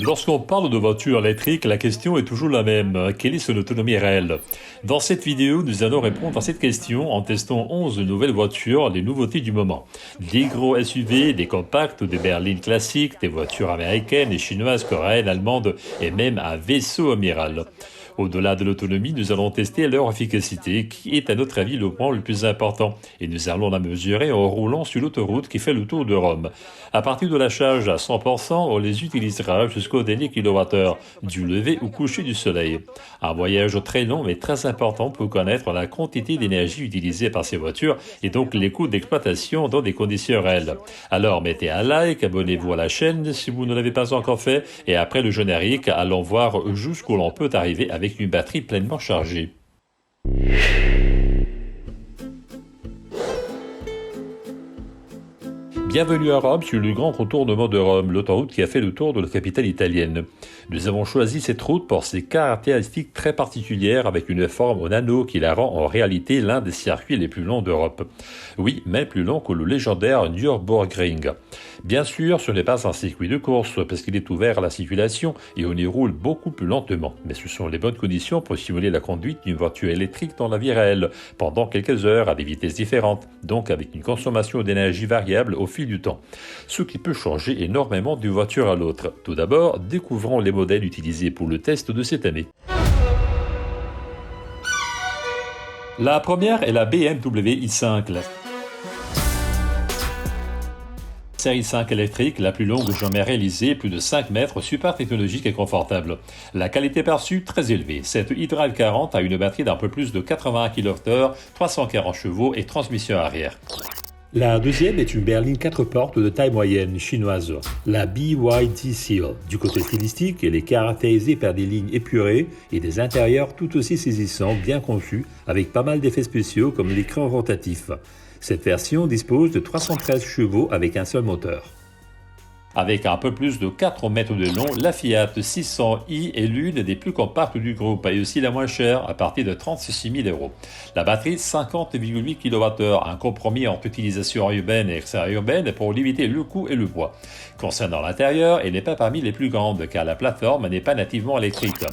Lorsqu'on parle de voitures électriques, la question est toujours la même. Quelle est son autonomie réelle? Dans cette vidéo, nous allons répondre à cette question en testant 11 nouvelles voitures, les nouveautés du moment. Des gros SUV, des compacts, des berlines classiques, des voitures américaines et chinoises, coréennes, allemandes et même un vaisseau amiral. Au-delà de l'autonomie, nous allons tester leur efficacité, qui est à notre avis le point le plus important, et nous allons la mesurer en roulant sur l'autoroute qui fait le tour de Rome. À partir de la charge à 100%, on les utilisera jusqu'au dernier kilowattheure, du lever au coucher du soleil. Un voyage très long mais très important pour connaître la quantité d'énergie utilisée par ces voitures et donc les coûts d'exploitation dans des conditions réelles. Alors mettez un like, abonnez-vous à la chaîne si vous ne l'avez pas encore fait, et après le générique, allons voir jusqu'où l'on peut arriver avec une batterie pleinement chargée. Bienvenue à Rome sur le grand contournement de Rome, l'autoroute qui a fait le tour de la capitale italienne. Nous avons choisi cette route pour ses caractéristiques très particulières avec une forme en anneau qui la rend en réalité l'un des circuits les plus longs d'Europe. Oui, même plus long que le légendaire Nürburgring. Bien sûr, ce n'est pas un circuit de course parce qu'il est ouvert à la circulation et on y roule beaucoup plus lentement. Mais ce sont les bonnes conditions pour simuler la conduite d'une voiture électrique dans la vie réelle, pendant quelques heures à des vitesses différentes, donc avec une consommation d'énergie variable au fil du temps. Ce qui peut changer énormément d'une voiture à l'autre. Tout d'abord, découvrons les modèles utilisés pour le test de cette année. La première est la BMW i5. Série 5 électrique, la plus longue jamais réalisée, plus de 5 mètres, super technologique et confortable. La qualité perçue, très élevée. Cette e-Drive 40 a une batterie d'un peu plus de 81 kWh, 340 chevaux et transmission arrière. La deuxième est une berline 4 portes de taille moyenne chinoise, la BYD Seal. Du côté stylistique, elle est caractérisée par des lignes épurées et des intérieurs tout aussi saisissants, bien conçus, avec pas mal d'effets spéciaux comme l'écran rotatif. Cette version dispose de 313 chevaux avec un seul moteur. Avec un peu plus de 4 mètres de long, la Fiat 600i est l'une des plus compactes du groupe et aussi la moins chère à partir de 36 000 €. La batterie 50,8 kWh, un compromis entre utilisation urbaine et extra-urbaine pour limiter le coût et le poids. Concernant l'intérieur, elle n'est pas parmi les plus grandes car la plateforme n'est pas nativement électrique.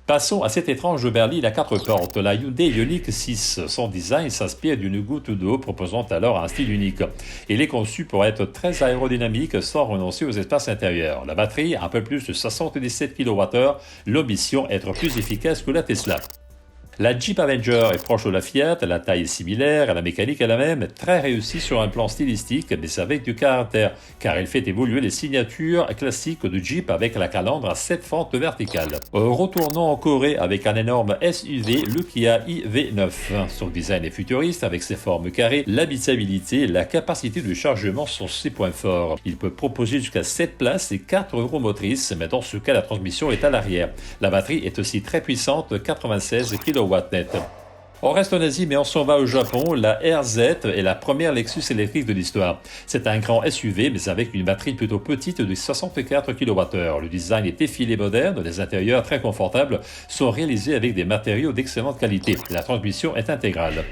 Passons à cette étrange berline à 4 portes, la Hyundai Ioniq 6. Son design s'inspire d'une goutte d'eau, proposant alors un style unique. Elle est conçue pour être très aérodynamique sans renoncer aux espaces intérieurs. La batterie, un peu plus de 77 kWh, l'ambition être plus efficace que la Tesla. La Jeep Avenger est proche de la Fiat, la taille est similaire, la mécanique est la même, très réussie sur un plan stylistique, mais avec du caractère, car elle fait évoluer les signatures classiques de Jeep avec la calandre à 7 fentes verticales. Retournons en Corée avec un énorme SUV, le Kia EV9. Son design est futuriste avec ses formes carrées, l'habitabilité et la capacité de chargement sont ses points forts. Il peut proposer jusqu'à 7 places et 4 roues motrices, mais dans ce cas la transmission est à l'arrière. La batterie est aussi très puissante, 96 kW net. On reste en Asie, mais on s'en va au Japon. La RZ est la première Lexus électrique de l'histoire. C'est un grand SUV, mais avec une batterie plutôt petite de 64 kWh. Le design est effilé moderne, les intérieurs très confortables sont réalisés avec des matériaux d'excellente qualité. La transmission est intégrale.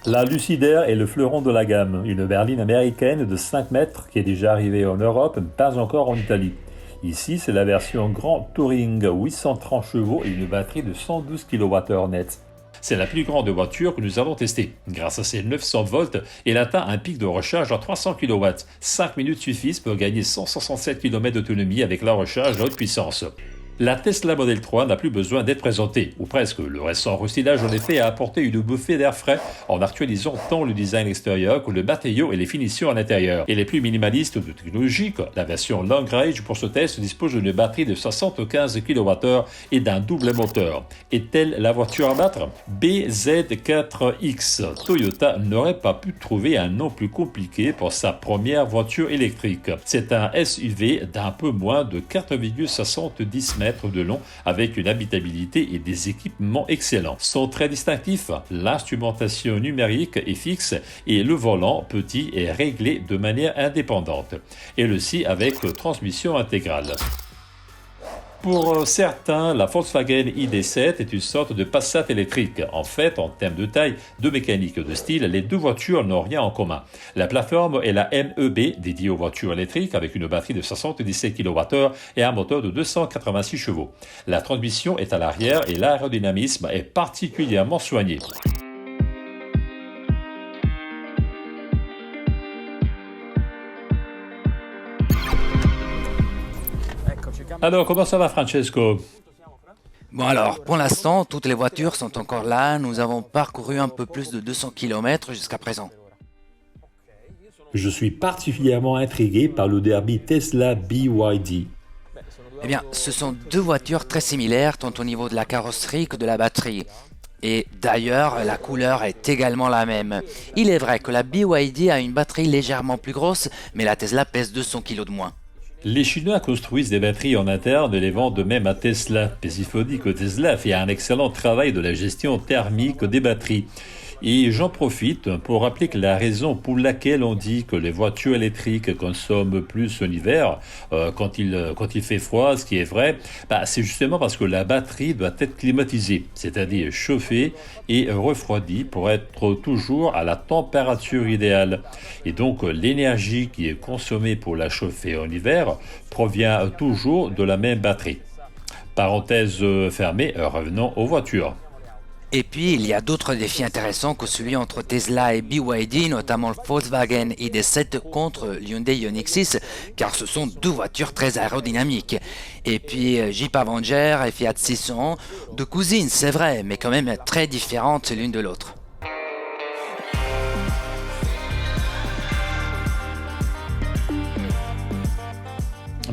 La Lucidaire est le fleuron de la gamme, une berline américaine de 5 mètres qui est déjà arrivée en Europe, mais pas encore en Italie. Ici, c'est la version Grand Touring, 830 chevaux et une batterie de 112 kWh net. C'est la plus grande voiture que nous avons testée. Grâce à ses 900 volts, elle atteint un pic de recharge à 300 kW. 5 minutes suffisent pour gagner 167 km d'autonomie avec la recharge à haute puissance. La Tesla Model 3 n'a plus besoin d'être présentée, ou presque. Le récent restylage en effet a apporté une bouffée d'air frais en actualisant tant le design extérieur que le matériau et les finitions à l'intérieur. Et les plus minimalistes de technologie, la version Long Range pour ce test dispose d'une batterie de 75 kWh et d'un double moteur. Est-elle la voiture à battre? BZ4X. Toyota n'aurait pas pu trouver un nom plus compliqué pour sa première voiture électrique. C'est un SUV d'un peu moins de 4,70 mètres de long avec une habitabilité et des équipements excellents. Sont très distinctifs, l'instrumentation numérique est fixe et le volant petit est réglé de manière indépendante. Elle aussi avec transmission intégrale. Pour certains, la Volkswagen ID.7 est une sorte de Passat électrique. En fait, en termes de taille, de mécanique et de style, les deux voitures n'ont rien en commun. La plateforme est la MEB, dédiée aux voitures électriques, avec une batterie de 77 kWh et un moteur de 286 chevaux. La transmission est à l'arrière et l'aérodynamisme est particulièrement soigné. Alors, comment ça va, Francesco? Bon alors, pour l'instant, toutes les voitures sont encore là. Nous avons parcouru un peu plus de 200 km jusqu'à présent. Je suis particulièrement intrigué par le derby Tesla BYD. Eh bien, ce sont deux voitures très similaires, tant au niveau de la carrosserie que de la batterie. Et d'ailleurs, la couleur est également la même. Il est vrai que la BYD a une batterie légèrement plus grosse, mais la Tesla pèse 200 kg de moins. Les Chinois construisent des batteries en interne et les vendent même à Tesla. Mais il faut dire que Tesla fait un excellent travail de la gestion thermique des batteries. Et j'en profite pour rappeler que la raison pour laquelle on dit que les voitures électriques consomment plus en hiver, quand il fait froid, ce qui est vrai, c'est justement parce que la batterie doit être climatisée, c'est-à-dire chauffée et refroidie pour être toujours à la température idéale. Et donc l'énergie qui est consommée pour la chauffer en hiver provient toujours de la même batterie. Parenthèse fermée, revenons aux voitures. Et puis, il y a d'autres défis intéressants que celui entre Tesla et BYD, notamment le Volkswagen ID.7 contre Hyundai Ioniq 6, car ce sont deux voitures très aérodynamiques. Et puis, Jeep Avenger et Fiat 600, deux cousines, c'est vrai, mais quand même très différentes l'une de l'autre.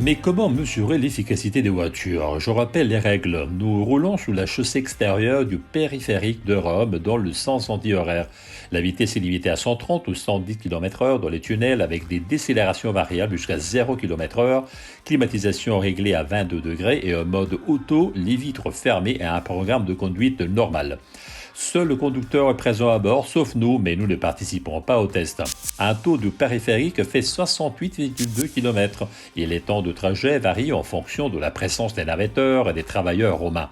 Mais comment mesurer l'efficacité des voitures? Je rappelle les règles. Nous roulons sous la chaussée extérieure du périphérique de Rome dans le sens anti-horaire. La vitesse est limitée à 130 ou 110 km/h dans les tunnels avec des décélérations variables jusqu'à 0 km/h, climatisation réglée à 22 degrés et un mode auto, les vitres fermées et un programme de conduite normal. Seul le conducteur est présent à bord, sauf nous, mais nous ne participons pas au test. Un taux de périphérique fait 68,2 km et les temps de trajet varient en fonction de la présence des navetteurs et des travailleurs romains.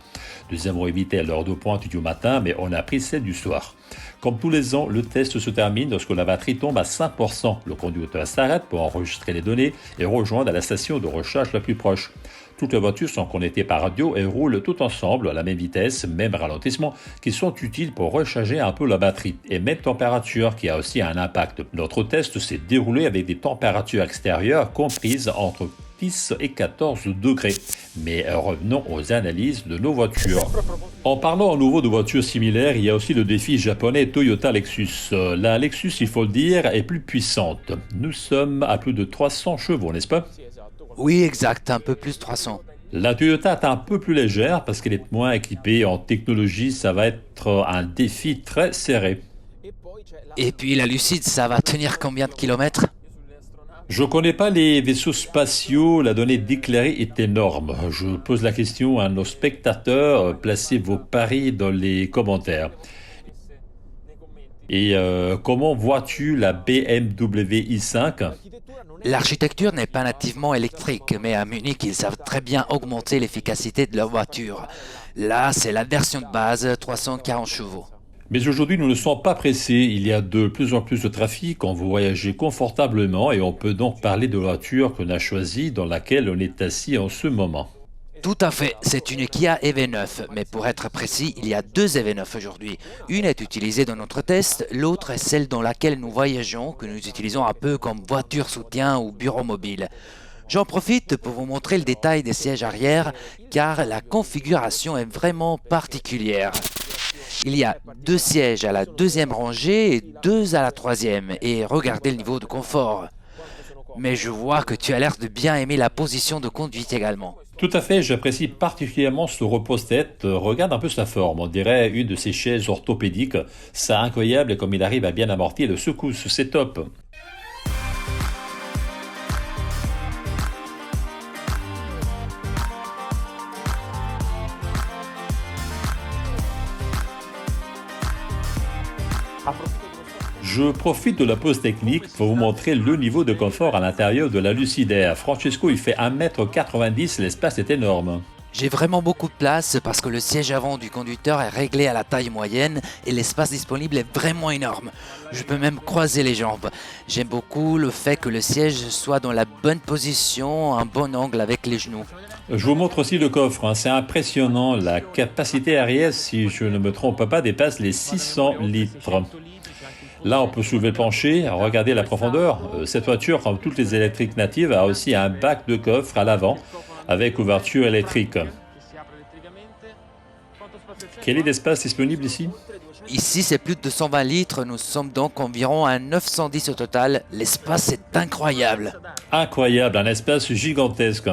Nous avons évité l'heure de pointe du matin, mais on a pris celle du soir. Comme tous les ans, le test se termine lorsque la batterie tombe à 5%. Le conducteur s'arrête pour enregistrer les données et rejoindre la station de recharge la plus proche. Toutes les voitures sont connectées par radio et roulent tout ensemble à la même vitesse, même ralentissement, qui sont utiles pour recharger un peu la batterie. Et même température qui a aussi un impact. Notre test s'est déroulé avec des températures extérieures comprises entre 10 et 14 degrés. Mais revenons aux analyses de nos voitures. En parlant à nouveau de voitures similaires, il y a aussi le défi japonais Toyota Lexus. La Lexus, il faut le dire, est plus puissante. Nous sommes à plus de 300 chevaux, n'est-ce pas? Oui, exact, un peu plus 300. La Toyota est un peu plus légère parce qu'elle est moins équipée en technologie. Ça va être un défi très serré. Et puis la Lucide, ça va tenir combien de kilomètres? Je connais pas les vaisseaux spatiaux, la donnée déclarée est énorme. Je pose la question à nos spectateurs, placez vos paris dans les commentaires. Et comment vois-tu la BMW i5? L'architecture n'est pas nativement électrique, mais à Munich, ils savent très bien augmenter l'efficacité de leur voiture. Là, c'est la version de base, 340 chevaux. Mais aujourd'hui, nous ne sommes pas pressés. Il y a de plus en plus de trafic, on veut voyager confortablement et on peut donc parler de la voiture qu'on a choisie, dans laquelle on est assis en ce moment. Tout à fait, c'est une Kia EV9, mais pour être précis, il y a deux EV9 aujourd'hui. Une est utilisée dans notre test, l'autre est celle dans laquelle nous voyageons, que nous utilisons un peu comme voiture soutien ou bureau mobile. J'en profite pour vous montrer le détail des sièges arrière, car la configuration est vraiment particulière. Il y a deux sièges à la deuxième rangée et deux à la troisième, et regardez le niveau de confort. Mais je vois que tu as l'air de bien aimer la position de conduite également. Tout à fait, j'apprécie particulièrement ce repose-tête. Regarde un peu sa forme, on dirait une de ces chaises orthopédiques. C'est incroyable comme il arrive à bien amortir le secousse, c'est top. Je profite de la pause technique pour vous montrer le niveau de confort à l'intérieur de la Lucide Air. Francesco, il fait 1,90 m, l'espace est énorme. J'ai vraiment beaucoup de place parce que le siège avant du conducteur est réglé à la taille moyenne et l'espace disponible est vraiment énorme. Je peux même croiser les jambes. J'aime beaucoup le fait que le siège soit dans la bonne position, un bon angle avec les genoux. Je vous montre aussi le coffre, hein. C'est impressionnant. La capacité arrière, si je ne me trompe pas, dépasse les 600 litres. Là, on peut soulever le plancher, regarder la profondeur. Cette voiture, comme toutes les électriques natives, a aussi un bac de coffre à l'avant avec ouverture électrique. Quel est l'espace disponible ici? Ici, c'est plus de 120 litres. Nous sommes donc environ à 910 au total. L'espace est incroyable. Incroyable, un espace gigantesque.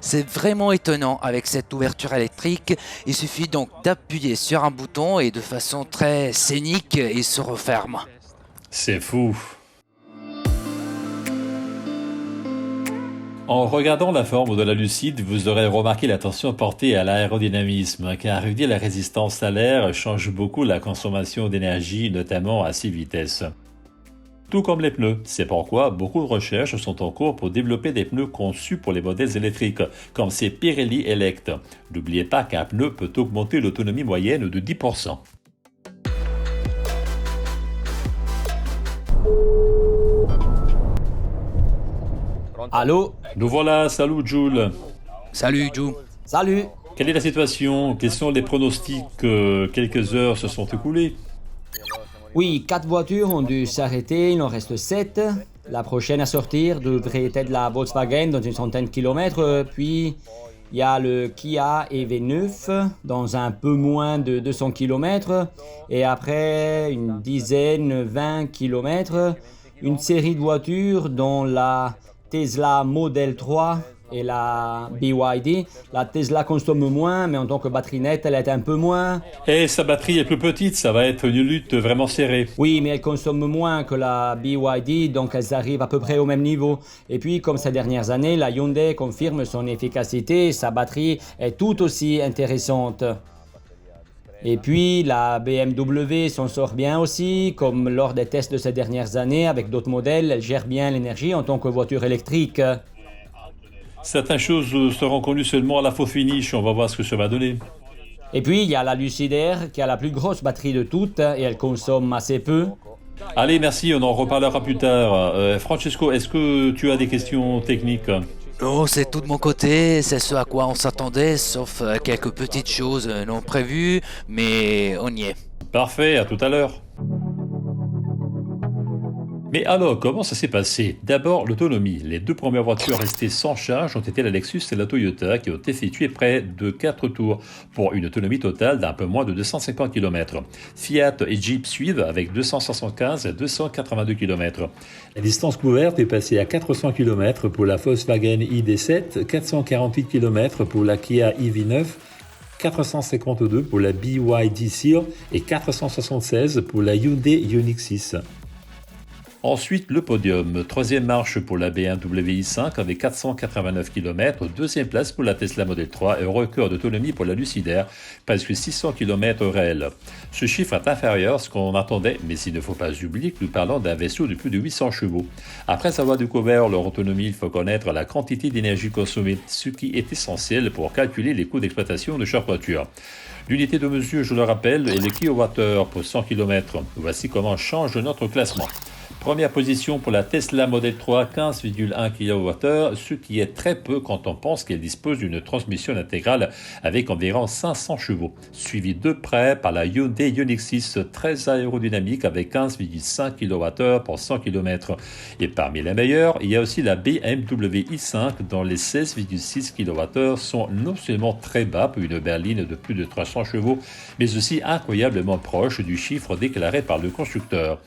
C'est vraiment étonnant avec cette ouverture électrique. Il suffit donc d'appuyer sur un bouton et de façon très scénique, il se referme. C'est fou. En regardant la forme de la Lucide, vous aurez remarqué l'attention portée à l'aérodynamisme, car réduire la résistance à l'air change beaucoup la consommation d'énergie, notamment à 6 vitesses. Tout comme les pneus, c'est pourquoi beaucoup de recherches sont en cours pour développer des pneus conçus pour les modèles électriques, comme ces Pirelli Elect. N'oubliez pas qu'un pneu peut augmenter l'autonomie moyenne de 10%. Allô? Nous voilà, salut Jules. Salut Ju. Salut! Quelle est la situation? Quels sont les pronostics? Quelques heures se sont écoulées. Oui, 4 voitures ont dû s'arrêter, il en reste 7. La prochaine à sortir devrait être la Volkswagen dans une centaine de kilomètres, puis il y a le Kia EV9 dans un peu moins de 200 km, et après une dizaine, 20 km, une série de voitures dont la Tesla Model 3 et la BYD. La Tesla consomme moins, mais en tant que batterie nette, elle est un peu moins. Et sa batterie est plus petite, ça va être une lutte vraiment serrée. Oui, mais elle consomme moins que la BYD, donc elles arrivent à peu près au même niveau. Et puis, comme ces dernières années, la Hyundai confirme son efficacité, sa batterie est tout aussi intéressante. Et puis, la BMW s'en sort bien aussi, comme lors des tests de ces dernières années avec d'autres modèles, elle gère bien l'énergie en tant que voiture électrique. Certaines choses seront connues seulement à la fausse finish, on va voir ce que ça va donner. Et puis, il y a la Lucid Air qui a la plus grosse batterie de toutes et elle consomme assez peu. Allez, merci, on en reparlera plus tard. Francesco, est-ce que tu as des questions techniques? Oh, c'est tout de mon côté, c'est ce à quoi on s'attendait, sauf quelques petites choses non prévues, mais on y est. Parfait, à tout à l'heure. Mais alors, comment ça s'est passé? D'abord, l'autonomie. Les deux premières voitures restées sans charge ont été la Lexus et la Toyota qui ont effectué près de 4 tours pour une autonomie totale d'un peu moins de 250 km. Fiat et Jeep suivent avec 275 et 282 km. La distance couverte est passée à 400 km pour la Volkswagen ID7, 448 km pour la Kia EV9, 452 pour la BYD Seal et 476 pour la Hyundai Ioniq 6. Ensuite, le podium. Troisième marche pour la BMW i5 avec 489 km. Deuxième place pour la Tesla Model 3 et record d'autonomie pour la Lucid Air, presque 600 km réels. Ce chiffre est inférieur à ce qu'on attendait, mais il ne faut pas oublier que nous parlons d'un vaisseau de plus de 800 chevaux. Après avoir découvert leur autonomie, il faut connaître la quantité d'énergie consommée, ce qui est essentiel pour calculer les coûts d'exploitation de chaque voiture. L'unité de mesure, je le rappelle, est le kilowattheure pour 100 km. Voici comment change notre classement. Première position pour la Tesla Model 3, 15,1 kWh, ce qui est très peu quand on pense qu'elle dispose d'une transmission intégrale avec environ 500 chevaux. Suivi de près par la Hyundai Ioniq 6, très aérodynamique avec 15,5 kWh pour 100 km. Et parmi les meilleures, il y a aussi la BMW i5 dont les 16,6 kWh sont non seulement très bas pour une berline de plus de 300 chevaux, mais aussi incroyablement proche du chiffre déclaré par le constructeur.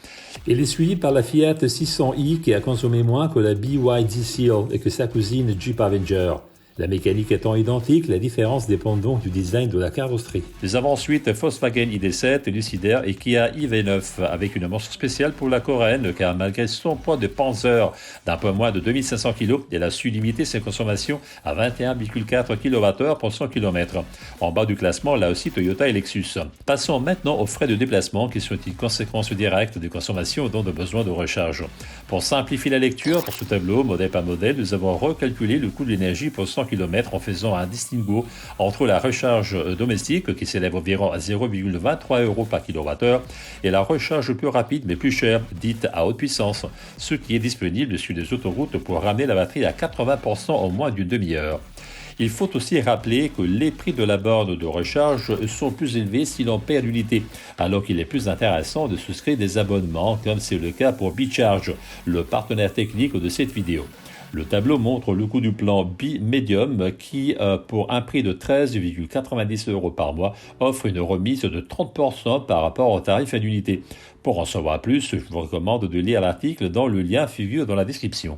Il est suivi par la Fiat 600i qui a consommé moins que la BYD Seal et que sa cousine Jeep Avenger. La mécanique étant identique, la différence dépend donc du design de la carrosserie. Nous avons ensuite Volkswagen ID7, Lucid Air et Kia EV9 avec une mention spéciale pour la coréenne car malgré son poids de Panzer d'un peu moins de 2500 kg, elle a su limiter ses consommations à 21,4 kWh pour 100 km. En bas du classement, là aussi Toyota et Lexus. Passons maintenant aux frais de déplacement qui sont une conséquence directe des consommations dont de besoin de recharge. Pour simplifier la lecture pour ce tableau, modèle par modèle, nous avons recalculé le coût de l'énergie pour 100 km en faisant un distinguo entre la recharge domestique qui s'élève environ à 0,23 € par kWh et la recharge plus rapide mais plus chère, dite à haute puissance, ce qui est disponible sur les autoroutes pour ramener la batterie à 80% en moins d'une demi-heure. Il faut aussi rappeler que les prix de la borne de recharge sont plus élevés si l'on perd l'unité, alors qu'il est plus intéressant de souscrire des abonnements, comme c'est le cas pour BeCharge, le partenaire technique de cette vidéo. Le tableau montre le coût du plan B-Medium qui, pour un prix de 13,90 € par mois, offre une remise de 30% par rapport au tarif à l'unité. Pour en savoir plus, je vous recommande de lire l'article dont le lien figure dans la description.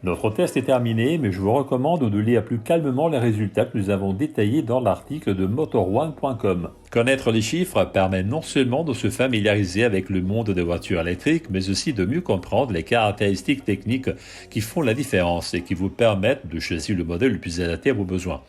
Notre test est terminé, mais je vous recommande de lire plus calmement les résultats que nous avons détaillés dans l'article de motor1.com. Connaître les chiffres permet non seulement de se familiariser avec le monde des voitures électriques, mais aussi de mieux comprendre les caractéristiques techniques qui font la différence et qui vous permettent de choisir le modèle le plus adapté à vos besoins.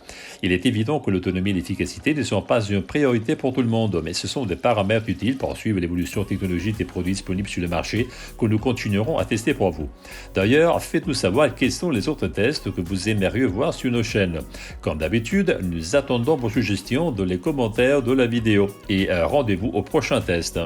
Il est évident que l'autonomie et l'efficacité ne sont pas une priorité pour tout le monde, mais ce sont des paramètres utiles pour suivre l'évolution technologique des produits disponibles sur le marché que nous continuerons à tester pour vous. D'ailleurs, faites-nous savoir quels sont les autres tests que vous aimeriez voir sur nos chaînes. Comme d'habitude, nous attendons vos suggestions dans les commentaires de la vidéo et rendez-vous au prochain test.